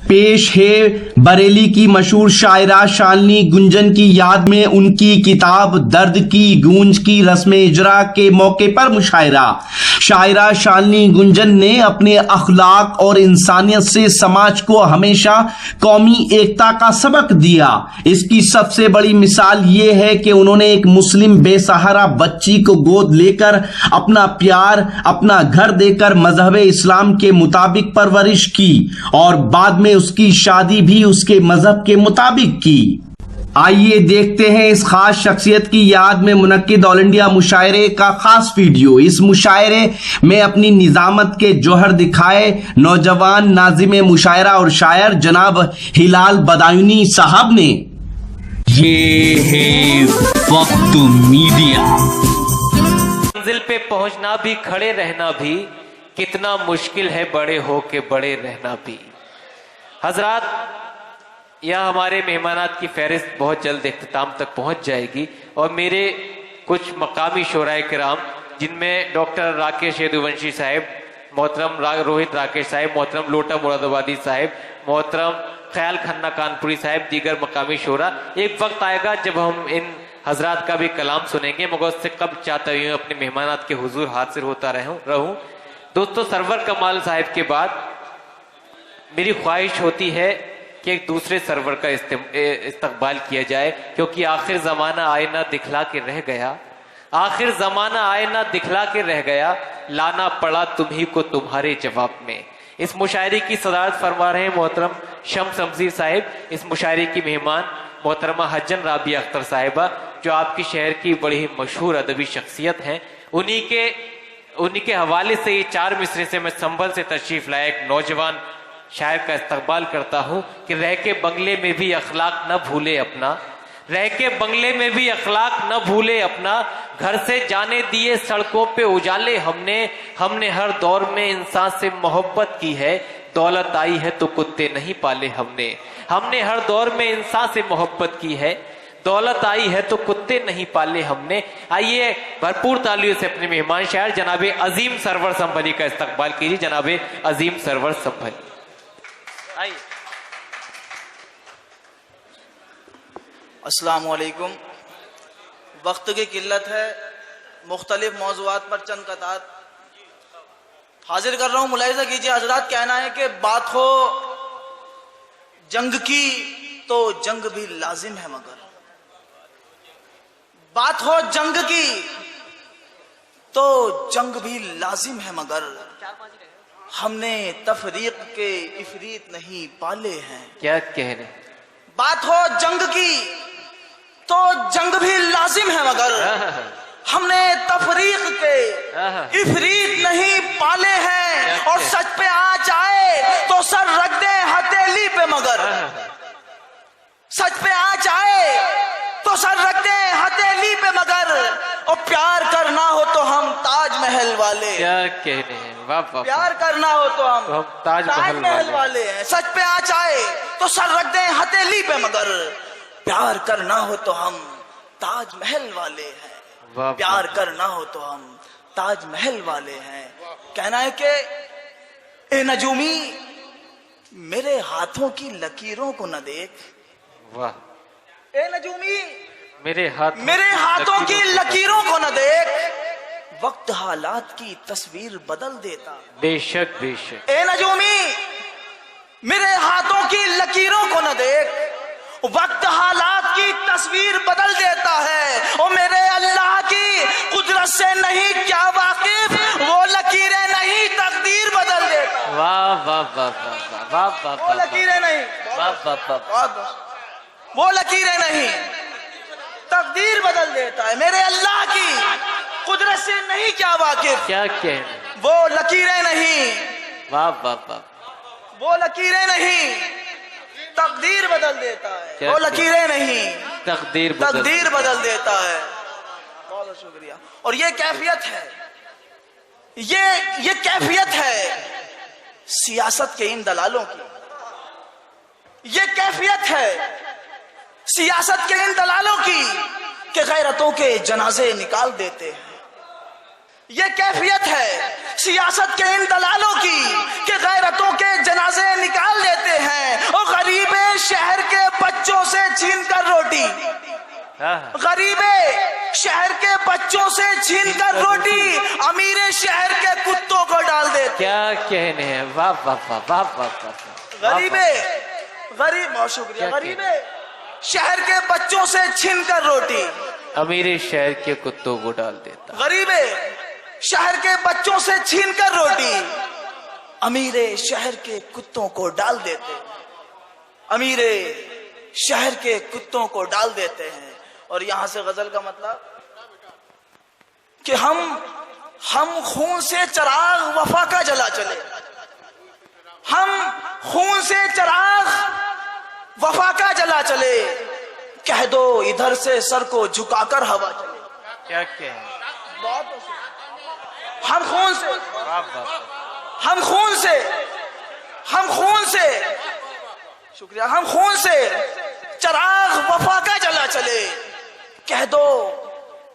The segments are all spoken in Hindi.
पेश है बरेली की मशहूर शायरा शालिनी गुंजन की याद में उनकी किताब दर्द की गूंज की रस्म इजरा के मौके पर मुशायरा। शायरा शालिनी गुंजन ने अपने अखलाक और इंसानियत से समाज को हमेशा कौमी एकता का सबक दिया। इसकी सबसे बड़ी मिसाल ये है कि उन्होंने एक मुस्लिम बेसहारा बच्ची को गोद लेकर अपना प्यार अपना घर देकर मजहब इस्लाम के मुताबिक परवरिश की और बाद में उसकी शादी भी उसके मजहब के मुताबिक की। आइए देखते हैं इस खास शख्सियत की याद में मुनक्किद ऑल इंडिया मुशायरे का खास वीडियो। इस मुशायरे में अपनी निजामत के जौहर दिखाए नौजवान नाजिम मुशायरा और शायर जनाब हिलाल बदायूनी साहब ने। ये है वक्त मीडिया। मंजिल पे पहुंचना भी खड़े रहना भी कितना मुश्किल है, बड़े हो के बड़े रहना भी। हजरात, यह हमारे मेहमानात की फहरिस्त बहुत जल्द इख्तिताम तक पहुंच जाएगी और मेरे कुछ मकामी शोराए किराम जिनमें डॉक्टर राकेश यदुवंशी साहब, मोहतरम रोहित राकेश साहब, मोहतरम लोटा मुरादाबादी साहब, मोहतरम ख्याल खन्ना कानपुरी साहब, दीगर मकामी शोरा, एक वक्त आएगा जब हम इन हजरात का भी कलाम सुनेंगे, मगर उससे कब चाहता हूँ अपने मेहमानात के हुजूर हाजिर होता रहूं। दोस्तों, सरवर कमाल साहब के बाद मेरी ख्वाहिश होती है कि एक दूसरे सरवर का इस्तकबाल किया जाए, क्योंकि आखिर जमाना आईना दिखला के रह गया, आखिर जमाना आईना दिखला के रह गया, लाना पड़ा तुम्ही को तुम्हारे जवाब में। इस मुशायरे की सदारत फरमा रहे हैं मोहतरम शम्स अमजीर साहिब। इस मुशायरे की मेहमान मोहतरमा हज्जन राबिया अख्तर साहिबा, जो आपकी शहर की बड़ी ही मशहूर अदबी शख्सियत हैं, उन्हीं के हवाले से ये 4 मिसरे से मैं संभल से तशरीफ लाया एक नौजवान शायर का इस्तकबाल करता हूं कि रह के बंगले में भी अखलाक न भूले अपना, रह के बंगले में भी अखलाक न भूले अपना, घर से जाने दिए सड़कों पे उजाले हमने हर दौर में इंसान से मोहब्बत की है, दौलत आई है तो कुत्ते नहीं पाले हमने हर दौर में इंसान से मोहब्बत की है, दौलत आई है तो कुत्ते नहीं पाले हमने। आइए भरपूर तालियों से अपने मेहमान शायर जनाबे अजीम सरवर संभली का इस्तकबाल कीजिए। जनाबे अजीम सरवर संभली आइए। अस्सलाम वालेकुम। वक्त की किल्लत है, मुख्तलिफ मौज़ूआत पर चंद कतार हाजिर कर रहा हूं। मुलाहिज़ा कीजिए हज़रात, कहना है कि बात हो जंग की तो जंग भी लाजिम है, मगर बात हो जंग की तो जंग भी लाजिम है, मगर हमने तफरीक के इफरीत नहीं पाले हैं। क्या कह रहे? बात हो जंग की तो जंग भी लाजिम है, मगर हमने तफरीक के इफरीत नहीं पाले हैं। और सच पे आँच आए तो सर रख दे हथेली पे, मगर सच पे आँच आए तो सर रख दे हथेली पे, मगर और प्यार करना हो तो हम ताजमहल वाले। क्या कह रहे हैं? वाह वाह। प्यार करना हो तो हम ताजमहल वाले हैं। सच पे आँच आए तो सर रख दे हथेली पे, मगर प्यार करना हो तो हम ताजमहल वाले हैं। प्यार करना हो तो हम ताजमहल वाले हैं। कहना है कि ए नजूमी मेरे हाथों की लकीरों को न देख। वाह। ए नजूमी मेरे हाथों की लकीरों को न देख, वक्त हालात की तस्वीर बदल देता। बेशक बेशक। ए नजूमी मेरे हाथों की लकीरों को न देख, वक्त हालात की तस्वीर बदल देता है। और मेरे अल्लाह की कुदरत से नहीं क्या वाकिफ, वो लकीरें नहीं तकदीर बदल देता। वाह वाह वाह वाह वाह वाह। वो लकीरें नहीं, वाह वाह वाह। वो लकीरें नहीं तकदीर बदल देता है। मेरे अल्लाह की कुदरत से नहीं क्या वाकिफ, क्या कह रहे? वो लकीरें नहीं। वाह वाह वाह। वो लकीरें नहीं तकदीर बदल देता है। वो लकीरें नहीं तकदीर बदल देता है। बहुत बहुत शुक्रिया। और ये कैफियत है, ये कैफियत है सियासत के इन दलालों की। ये कैफियत है सियासत के इन दलालों की कि गैरतों के जनाजे निकाल देते हैं। ये कैफियत है सियासत के इन दलालों की कि गैरतों के जनाजे निकाल देते हैं। गरीबे शहर के बच्चों से छीन कर रोटी अमीरे शहर के कुत्तों को डाल देते। क्या कहने हैं, वाह वाह वाह वाह वाह वाह। गरीबे गरीब, बहुत शुक्रिया। क्या गरीबे शहर के बच्चों से छीन कर रोटी अमीरे शहर के कुत्तों को डाल देता। गरीबे शहर के बच्चों से छीन कर रोटी अमीरे शहर के कुत्तों को डाल देते। अमीरे शहर के कुत्तों को डाल देते हैं। और यहां से गजल का मतलब कि हम खून से चिराग वफा का जला चले, हम खून से चिराग वफा का जला चले, कह दो इधर से सर को झुकाकर हवा चले। क्या कहें, हम खून से, वाह वाह। हम खून से शुक्रिया, हम खून से चिराग वफा का जला चले, कह दो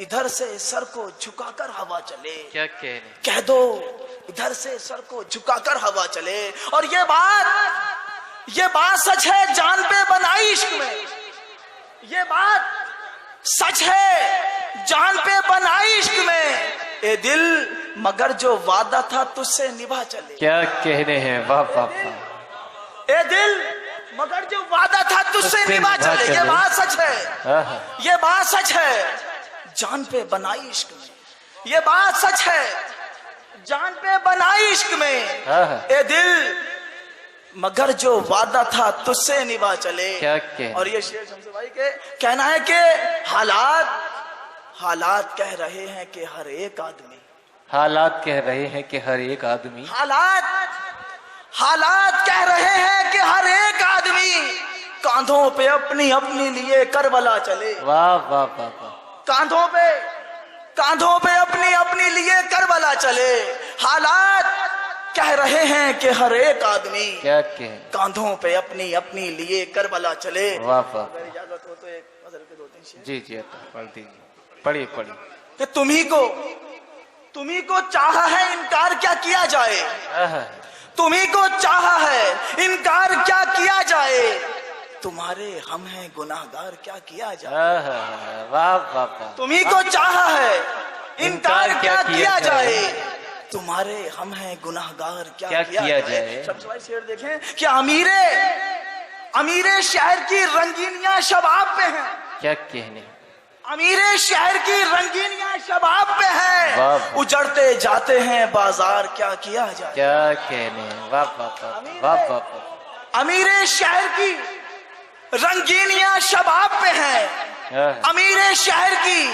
इधर से सर को झुकाकर हवा चले। क्या कहने, कह दो इधर से सर को झुकाकर हवा चले। और ये बात सच है जान पे बनाई इश्क में, ये बात सच है जान पे बनाई इश्क में। ए दिल मगर जो वादा था तुझसे निभा चले। क्या कहने हैं, वाह वाह वाह। ए दिल मगर जो वादा था तुझसे निभा चले। ये बात सच है, ये बात सच है जान पे बनाई इश्क में। ये बात सच है जान पे बनाई इश्क में। ए दिल मगर जो वादा था तुझसे निभा चले। क्या कहने। और ये शेर शमसे भाई के कहना है कि हालात कह रहे हैं कि हर एक आदमी, हालात कह रहे हैं कि हर एक आदमी, हालात कह रहे हैं कि हर एक आदमी कांधों पे अपनी लिए करबला चले। वाह वाह वाह वाह। कांधों पे अपनी लिए करबला चले। हालात कह रहे हैं कि हर एक आदमी, क्या कहें, कांधों पे अपनी लिए करबला चले। वाह वाह। अगर इजाजत हो तो एक गजल के दो तीन शेर। जी जी पढ़ दीजिए, पढ़िए पढ़िए। कि तुम्ही को चाहा है इनकार क्या किया जाए, तुम्ही को चाहा है इनकार क्या किया जाए, तुम्हारे हम हैं गुनाहगार क्या किया जाए। वाह वाह वाह। तुम्ही को चाहा है इनकार क्या किया जाए, तुम्हारे हम हैं गुनाहगार क्या किया जाए। शमस भाई शेर देखें कि अमीरे शहर की रंगीनियां शबाब पे हैं। क्या कहने, अमीरे शहर की रंगीनियां शबाब पे हैं, उजड़ते जाते हैं बाजार क्या किया जाए। क्या कहने, वाह वाह वाह वाह। अमीरे शहर की रंगीनियां शबाब पे हैं, अमीरे शहर की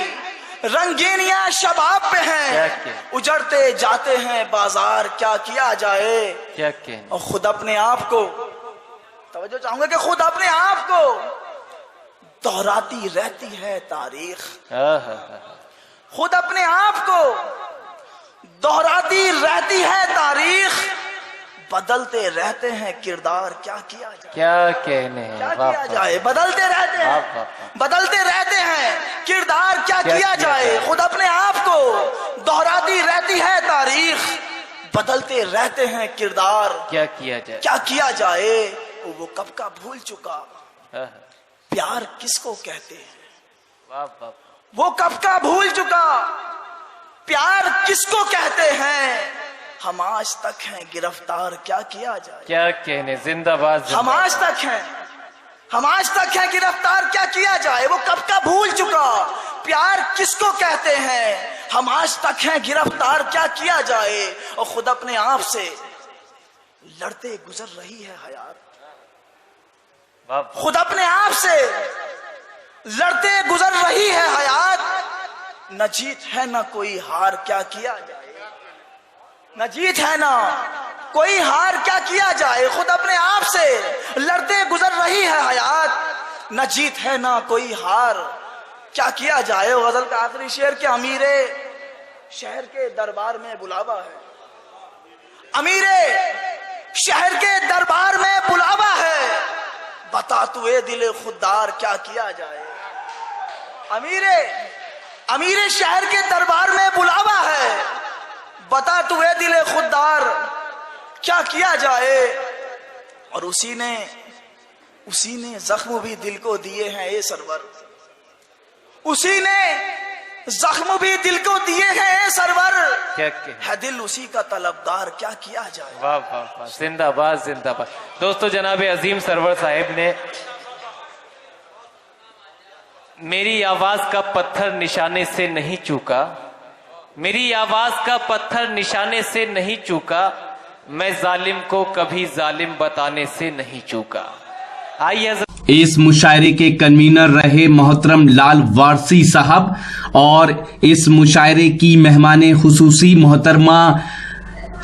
रंगीनियां शबाब पे हैं, उजड़ते जाते हैं बाजार क्या किया जाए। क्या कहने। और खुद अपने आप को, तवज्जो चाहूंगा कि खुद अपने आप को दोहराती रहती है तारीख, खुद अपने आप को दोहराती रहती है तारीख, बदलते रहते हैं किरदार क्या किया जाए। क्या कहने, क्या किया जाए, बदलते रहते हैं, बदलते रहते हैं किरदार क्या किया जाए। खुद अपने आप को दोहराती रहती है तारीख, बदलते रहते हैं किरदार क्या किया जाए। क्या किया जाए। वो कब का भूल चुका प्यार किसको कहते हैं, वाह वाह। वो कब का भूल चुका प्यार किसको कहते हैं, हम आज तक हैं गिरफ्तार क्या किया जाए। क्या कहने, जिंदाबाद। हम आज तक हैं गिरफ्तार क्या किया जाए। वो कब का भूल चुका प्यार किसको कहते हैं, हम आज तक हैं गिरफ्तार क्या किया जाए। और खुद अपने आप से लड़ते गुजर रही है हयात, खुद अपने आप से लड़ते गुजर रही है हयात, न जीत है न कोई हार क्या किया जाए, न जीत है ना कोई हार क्या किया जाए। खुद अपने आप से लड़ते गुजर रही है हयात, न जीत है ना कोई हार क्या किया जाए। गजल का आखिरी शेर के अमीरे शहर के दरबार में बुलावा है, अमीरे शहर के दरबार में बुलावा है, बता तू ए दिल खुददार क्या किया जाए। अमीरे शहर के दरबार में बुलावा है, बता तू ए दिल खुददार क्या किया जाए। और उसी ने जख्म भी दिल को दिए हैं ए सरवर, उसी ने जख्म भी दिल को दिए हैं सरवर, क्या है दिल उसी का तलबदार, क्या किया जाए। वाह वाह वाह, जिंदाबाद जिंदाबाद। दोस्तों, जनाब अजीम सरवर साहिब ने मेरी आवाज का पत्थर निशाने से नहीं चूका, मेरी आवाज का पत्थर निशाने से नहीं चूका, मैं जालिम को कभी जालिम बताने से नहीं चूका। आइए इस मुशायरे के कन्वीनर रहे मोहतरम लाल वारसी साहब और इस मुशायरे की मेहमाने खुसूसी मोहतरमा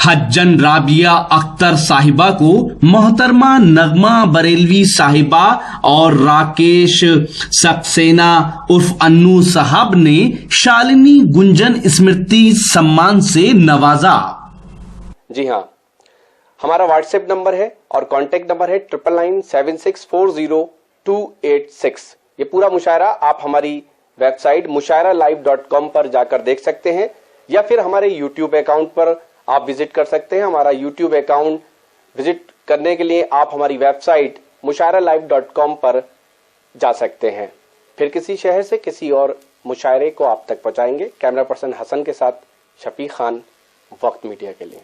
हज्जन राबिया अख्तर साहिबा को मोहतरमा नगमा बरेलवी साहिबा और राकेश सक्सेना उर्फ अन्नू साहब ने शालिनी गुंजन स्मृति सम्मान से नवाजा। जी हाँ, हमारा व्हाट्सएप नंबर है और कांटेक्ट नंबर है 9997640286। ये पूरा मुशायरा आप हमारी वेबसाइट mushairalive.com पर जाकर देख सकते हैं या फिर हमारे यूट्यूब अकाउंट पर आप विजिट कर सकते हैं। हमारा यूट्यूब अकाउंट विजिट करने के लिए आप हमारी वेबसाइट mushairalive.com पर जा सकते हैं। फिर किसी शहर से किसी और मुशायरे को आप तक पहुंचाएंगे। कैमरा पर्सन हसन के साथ शफीक खान, वक्त मीडिया के लिए।